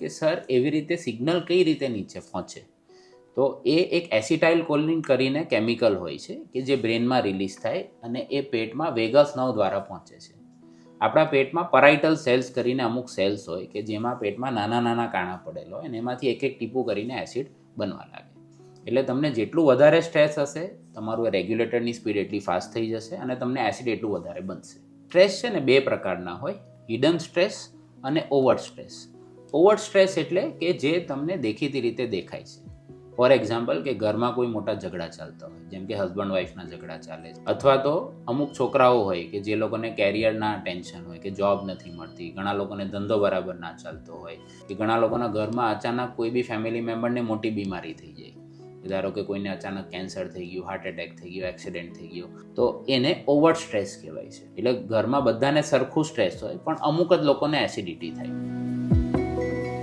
કે સર એવી રીતે સિગ્નલ કઈ રીતે નીચે પહોંચે. તો એ એક એસિટાઇલ કોલિન કરીને કેમિકલ હોય છે કે જે બ્રેનમાં રિલીઝ થાય અને એ પેટમાં વેગસ નર્વ દ્વારા પહોંચે છે. આપણા પેટમાં પરાઇટલ સેલ્સ કરીને અમુક સેલ્સ હોય કે જેમાં પેટમાં નાના નાના કાણા પડેલો હોય અને એમાંથી એક એક ટીપું કરીને એસિડ બનવા લાગે. એટલે તમને જેટલું વધારે સ્ટ્રેસ હશે તમારું રેગ્યુલેટરની સ્પીડ એટલી ફાસ્ટ થઈ જશે અને તમને એસિડ એટલું વધારે બનશે. સ્ટ્રેસ છે ને બે પ્રકારના હોય, હિડન સ્ટ્રેસ અને ઓવર સ્ટ્રેસ. ઓવર સ્ટ્રેસ એટલે કે જે તમને દેખીતી રીતે દેખાય છે. ફોર એક્ઝામ્પલ કે ઘરમાં કોઈ મોટા ઝઘડા ચાલતા હોય, જેમ કે હસબન્ડ વાઈફના ઝઘડા ચાલે છે, અથવા તો અમુક છોકરાઓ હોય કે જે લોકોને કેરિયરના ટેન્શન હોય કે જોબ નથી મળતી, ઘણા લોકોને ધંધો બરાબર ના ચાલતો હોય કે ઘણા લોકોના ઘરમાં અચાનક કોઈ બી ફેમિલી મેમ્બરને મોટી બીમારી થઈ જાય. ધારો કે કોઈને અચાનક કેન્સર થઈ ગયું, હાર્ટ એટેક થઈ ગયું, એક્સિડન્ટ થઈ ગયો, તો એને ઓવર સ્ટ્રેસ કહેવાય છે. એટલે ઘરમાં બધાને સરખું સ્ટ્રેસ હોય પણ અમુક જ લોકોને એસિડિટી થાય.